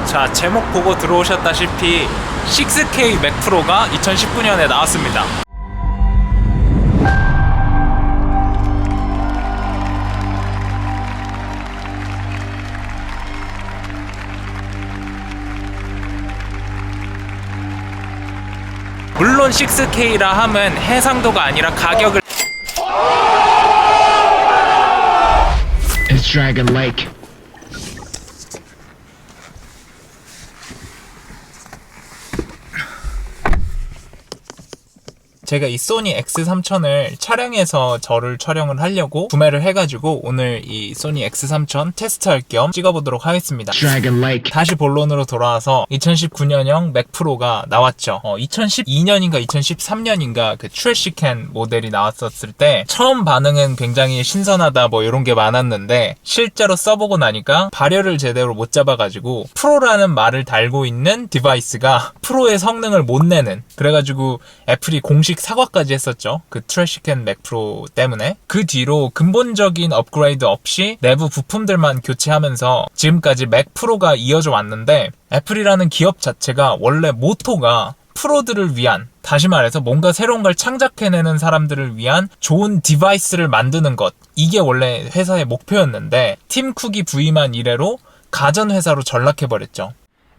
자, 제목 보고 들어오셨다시피 6K 맥 프로가 2019년에 나왔습니다. 물론 6K라 하면 해상도가 아니라 가격을 It's Dragon Lake. 제가 이 소니 X3000을 차량에서 저를 촬영을 하려고 구매를 해가지고 오늘 이 소니 X3000 테스트할 겸 찍어보도록 하겠습니다. Dragon Lake. 다시 본론으로 돌아와서 2019년형 맥 프로가 나왔죠. 2012년인가 2013년인가 그 트래시캔 모델이 나왔었을 때 처음 반응은 굉장히 신선하다 뭐 이런 게 많았는데 실제로 써보고 나니까 발열을 제대로 못 잡아가지고 프로라는 말을 달고 있는 디바이스가 프로의 성능을 못 내는, 그래가지고 애플이 공식 사과까지 했었죠. 그 트래시캔 맥 프로 때문에. 그 뒤로 근본적인 업그레이드 없이 내부 부품들만 교체하면서 지금까지 맥 프로가 이어져 왔는데, 애플이라는 기업 자체가 원래 모토가 프로들을 위한, 다시 말해서 뭔가 새로운 걸 창작해내는 사람들을 위한 좋은 디바이스를 만드는 것, 이게 원래 회사의 목표였는데 팀 쿡이 부임한 이래로 가전회사로 전락해버렸죠.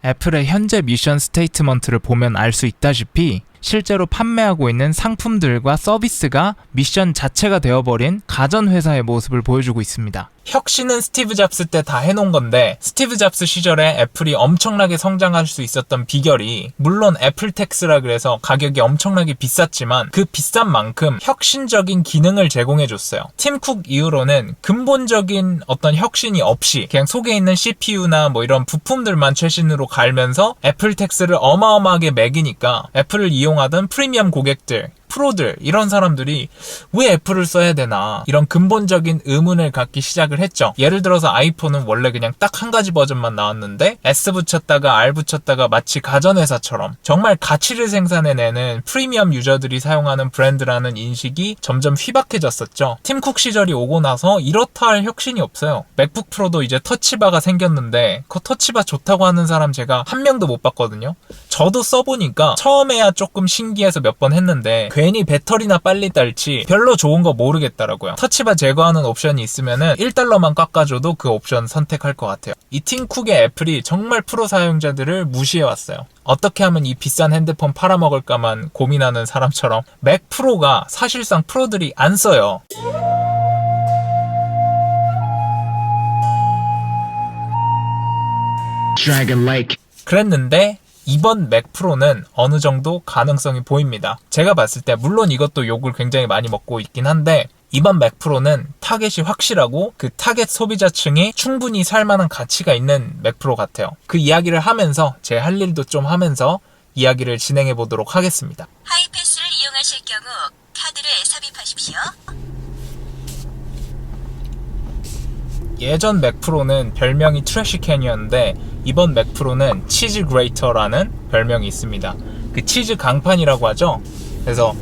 애플의 현재 미션 스테이트먼트를 보면 알 수 있다시피 실제로 판매하고 있는 상품들과 서비스가 미션 자체가 되어버린 가전회사의 모습을 보여주고 있습니다. 혁신은 스티브 잡스 때 다 해놓은 건데, 스티브 잡스 시절에 애플이 엄청나게 성장할 수 있었던 비결이, 물론 애플 텍스라 그래서 가격이 엄청나게 비쌌지만 그 비싼 만큼 혁신적인 기능을 제공해줬어요. 팀 쿡 이후로는 근본적인 어떤 혁신이 없이 그냥 속에 있는 CPU나 뭐 이런 부품들만 최신으로 갈면서 애플 텍스를 어마어마하게 매기니까 애플을 이용하던 프리미엄 고객들, 프로들, 이런 사람들이 왜 애플을 써야 되나, 이런 근본적인 의문을 갖기 시작을 했죠. 예를 들어서 아이폰은 원래 그냥 딱 한 가지 버전만 나왔는데 S 붙였다가 R 붙였다가 마치 가전회사처럼 정말 가치를 생산해내는 프리미엄 유저들이 사용하는 브랜드라는 인식이 점점 휘박해졌었죠. 팀 쿡 시절이 오고 나서 이렇다 할 혁신이 없어요. 맥북 프로도 이제 터치바가 생겼는데 그 터치바 좋다고 하는 사람 제가 한 명도 못 봤거든요. 저도 써보니까 처음에야 조금 신기해서 몇 번 했는데 괜히 배터리나 빨리 딸지 별로 좋은 거 모르겠더라고요. 터치바 제거하는 옵션이 있으면은 1달러만 깎아줘도 그 옵션 선택할 것 같아요. 이 팀 쿡의 애플이 정말 프로 사용자들을 무시해왔어요. 어떻게 하면 이 비싼 핸드폰 팔아먹을까만 고민하는 사람처럼 맥 프로가 사실상 프로들이 안 써요. Dragon Lake. 그랬는데 이번 맥 프로는 어느 정도 가능성이 보입니다. 제가 봤을 때 물론 이것도 욕을 굉장히 많이 먹고 있긴 한데, 이번 맥 프로는 타겟이 확실하고 그 타겟 소비자층이 충분히 살만한 가치가 있는 맥 프로 같아요. 그 이야기를 하면서 제 할 일도 좀 하면서 이야기를 진행해 보도록 하겠습니다. 하이패스를 이용하실 경우 카드를 삽입하십시오. 예전 맥 프로는 별명이 트래시캔이었는데 이번 맥 프로는 치즈 그레이터라는 별명이 있습니다. 그 치즈 강판이라고 하죠. 그래서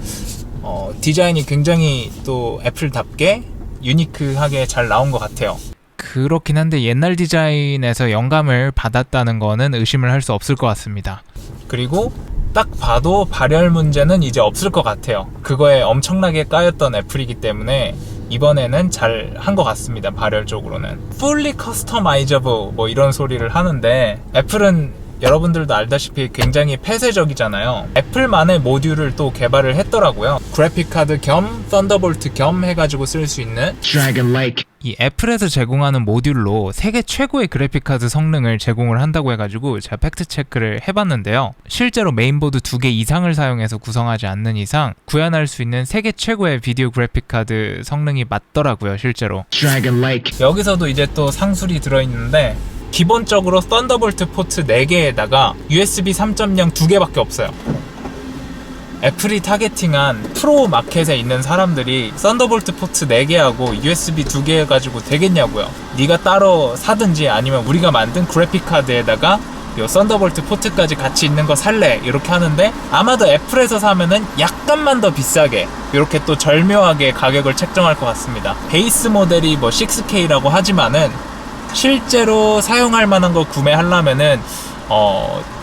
디자인이 굉장히 또 애플답게 유니크하게 잘 나온 것 같아요. 그렇긴 한데 옛날 디자인에서 영감을 받았다는 거는 의심을 할 수 없을 것 같습니다. 그리고 딱 봐도 발열 문제는 이제 없을 것 같아요. 그거에 엄청나게 까였던 애플이기 때문에 이번에는 잘 한 것 같습니다. 발열 쪽으로는 fully customizable 뭐 이런 소리를 하는데, 애플은 여러분들도 알다시피 굉장히 폐쇄적이잖아요. 애플만의 모듈을 또 개발을 했더라고요. 그래픽카드 겸 썬더볼트 겸 해가지고 쓸 수 있는 Dragon Lake. 이 애플에서 제공하는 모듈로 세계 최고의 그래픽카드 성능을 제공을 한다고 해가지고 제가 팩트 체크를 해봤는데요. 실제로 메인보드 2개 이상을 사용해서 구성하지 않는 이상 구현할 수 있는 세계 최고의 비디오 그래픽카드 성능이 맞더라고요. 실제로. Dragon Lake. 여기서도 이제 또 상술이 들어있는데, 기본적으로 썬더볼트 포트 4개에다가 USB 3.0 2개밖에 없어요. 애플이 타겟팅한 프로 마켓에 있는 사람들이 썬더볼트 포트 4개하고 USB 2개 해가지고 되겠냐고요. 네가 따로 사든지 아니면 우리가 만든 그래픽카드에다가 요 썬더볼트 포트까지 같이 있는 거 살래, 이렇게 하는데 아마도 애플에서 사면은 약간만 더 비싸게 이렇게 또 절묘하게 가격을 책정할 것 같습니다. 베이스 모델이 뭐 6K라고 하지만은 실제로 사용할 만한 거 구매하려면은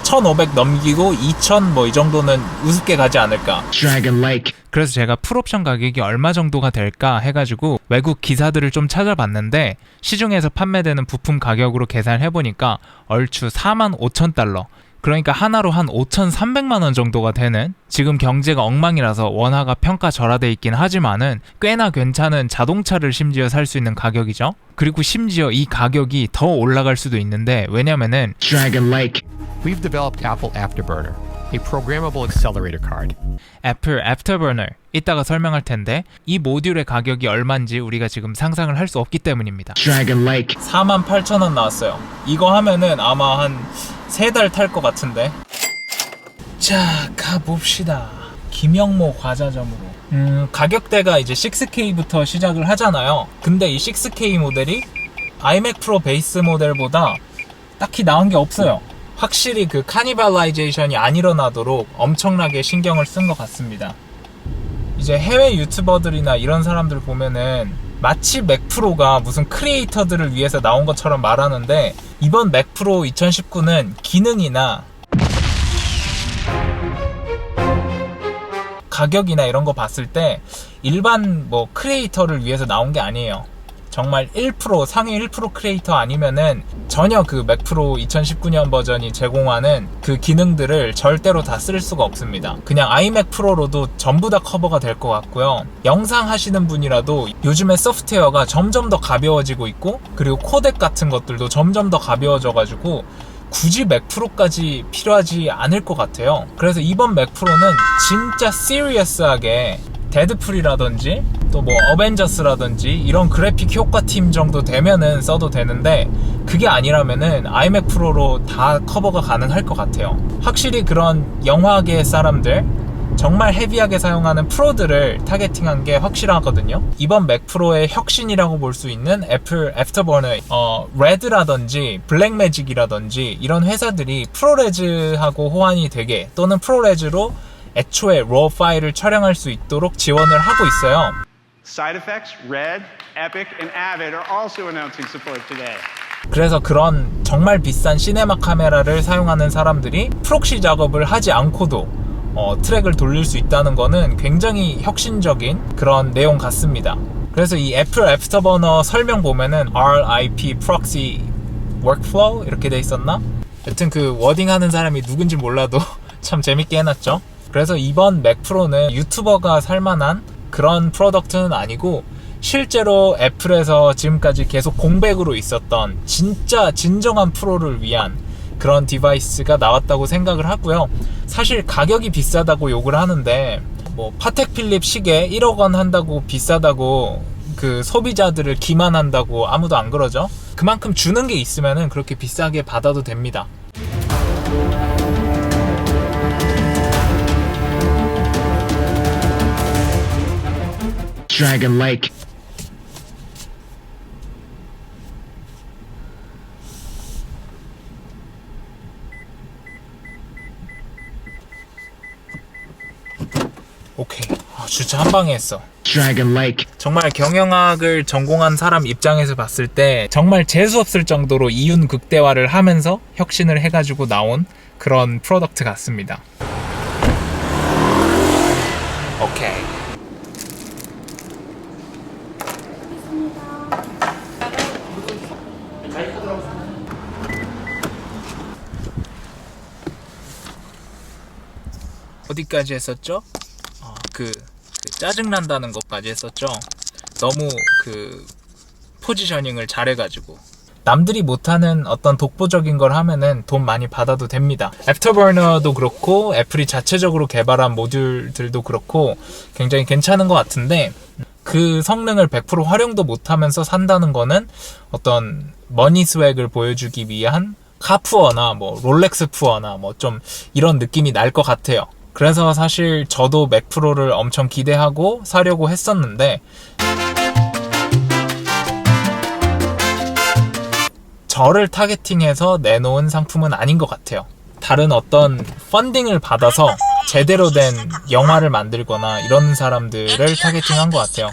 1500 넘기고 2000 뭐 이 정도는 우습게 가지 않을까. Dragon Lake. 그래서 제가 풀옵션 가격이 얼마 정도가 될까 해가지고 외국 기사들을 좀 찾아봤는데 시중에서 판매되는 부품 가격으로 계산해보니까 얼추 45,000달러, 그러니까 하나로 한 5,300만 원 정도가 되는, 지금 경제가 엉망이라서 원화가 평가절하돼 있긴 하지만은 꽤나 괜찮은 자동차를 심지어 살 수 있는 가격이죠. 그리고 심지어 이 가격이 더 올라갈 수도 있는데, 왜냐면은 Dragon Lake. We've developed Apple Afterburner, a programmable accelerator card. 애플 애프터버너, 이따가 설명할 텐데 이 모듈의 가격이 얼마인지 우리가 지금 상상을 할 수 없기 때문입니다. Dragon Lake. 48,000원 나왔어요. 이거 하면은 아마 한 3달 탈 것 같은데. 자, 가봅시다. 김영모 과자점으로. 가격대가 이제 6K부터 시작을 하잖아요. 근데 이 6K 모델이 iMac 프로 베이스 모델보다 딱히 나은 게 없어요. 확실히 그 카니발라이제이션이 안 일어나도록 엄청나게 신경을 쓴 것 같습니다. 이제 해외 유튜버들이나 이런 사람들 보면은 마치 맥 프로가 무슨 크리에이터들을 위해서 나온 것처럼 말하는데, 이번 맥 프로 2019는 기능이나 가격이나 이런 거 봤을 때 일반 뭐 크리에이터를 위해서 나온 게 아니에요. 정말 1%, 상위 1% 크리에이터 아니면은 전혀 그 맥 프로 2019년 버전이 제공하는 그 기능들을 절대로 다 쓸 수가 없습니다. 그냥 iMac 프로로도 전부 다 커버가 될 것 같고요. 영상 하시는 분이라도 요즘에 소프트웨어가 점점 더 가벼워지고 있고, 그리고 코덱 같은 것들도 점점 더 가벼워져가지고 굳이 맥 프로까지 필요하지 않을 것 같아요. 그래서 이번 맥 프로는 진짜 시리어스하게 데드풀이라든지 또 뭐 어벤져스라든지 이런 그래픽 효과 팀 정도 되면은 써도 되는데, 그게 아니라면은 iMac 프로로 다 커버가 가능할 것 같아요. 확실히 그런 영화계 사람들, 정말 헤비하게 사용하는 프로들을 타겟팅한 게 확실하거든요. 이번 맥 프로의 혁신이라고 볼 수 있는 애플 애프터버너, 레드라든지 블랙매직이라든지 이런 회사들이 프로레즈하고 호환이 되게, 또는 프로레즈로 애초에 RAW 파일을 촬영할 수 있도록 지원을 하고 있어요. Side effects, Red, Epic, and Avid are also announcing support today. 그래서 그런 정말 비싼 시네마 카메라를 사용하는 사람들이 프록시 작업을 하지 않고도 트랙을 돌릴 수 있다는 거는 굉장히 혁신적인 그런 내용 같습니다. 그래서 이 애플 애프터버너 설명 보면은 RIP Proxy Workflow 이렇게 돼 있었나? 여튼 그 워딩 하는 사람이 누군지 몰라도 참 재밌게 해놨죠. 그래서 이번 맥 프로는 유튜버가 살만한 그런 프로덕트는 아니고, 실제로 애플에서 지금까지 계속 공백으로 있었던 진짜 진정한 프로를 위한 그런 디바이스가 나왔다고 생각을 하고요. 사실 가격이 비싸다고 욕을 하는데, 뭐 파텍 필립 시계 1억 원 한다고 비싸다고 그 소비자들을 기만한다고 아무도 안 그러죠. 그만큼 주는 게 있으면은 그렇게 비싸게 받아도 됩니다. Dragon Lake. 오케이. 주차 한 방에 했어. Dragon Lake. 정말 경영학을 전공한 사람 입장에서 봤을 때 정말 재수없을 정도로 이윤 극대화를 하면서 혁신을 해가지고 나온 그런 프로덕트 같습니다. 오케이. 어디까지 했었죠? 그 짜증난다는 것까지 했었죠. 너무 그 포지셔닝을 잘해가지고 남들이 못하는 어떤 독보적인 걸 하면은 돈 많이 받아도 됩니다. 애프터버너도 그렇고 애플이 자체적으로 개발한 모듈들도 그렇고 굉장히 괜찮은 것 같은데, 그 성능을 100% 활용도 못하면서 산다는 거는 어떤 머니 스웩을 보여주기 위한 카푸어나 뭐 롤렉스 푸어나 뭐 좀 이런 느낌이 날 것 같아요. 그래서 사실 저도 맥 프로를 엄청 기대하고 사려고 했었는데, 저를 타겟팅해서 내놓은 상품은 아닌 것 같아요. 다른 어떤 펀딩을 받아서 제대로 된 영화를 만들거나 이런 사람들을 타겟팅한 것 같아요.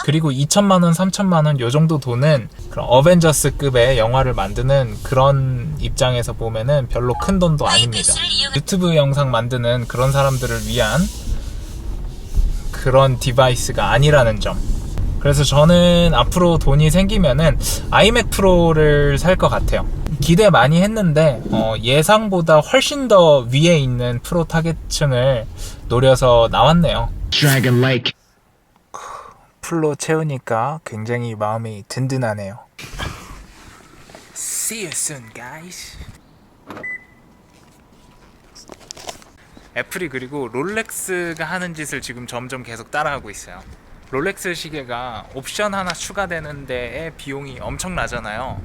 그리고 2천만 원, 3천만 원 요 정도 돈은 그런 어벤져스급의 영화를 만드는 그런 입장에서 보면은 별로 큰 돈도 아닙니다. 유튜브 영상 만드는 그런 사람들을 위한 그런 디바이스가 아니라는 점. 그래서 저는 앞으로 돈이 생기면은 아이맥 프로를 살 것 같아요. 기대 많이 했는데 예상보다 훨씬 더 위에 있는 프로 타겟층을 노려서 나왔네요. Dragon Lake. 풀로 채우니까 굉장히 마음이 든든하네요. See you soon, guys. 애플이 그리고 롤렉스가 하는 짓을 지금 점점 계속 따라하고 있어요. 롤렉스 시계가 옵션 하나 추가되는 데에 비용이 엄청나잖아요.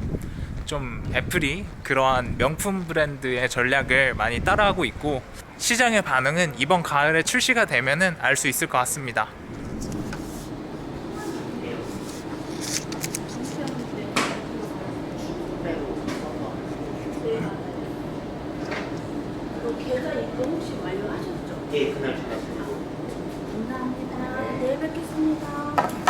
좀 애플이 그러한 명품 브랜드의 전략을 많이 따라하고 있고 시장의 반응은 이번 가을에 출시가 되면은 알 수 있을 것 같습니다. 계좌 입금 혹시 완료하셨죠? 예, 그날 전화. 감사합니다. 내일 뵙겠습니다.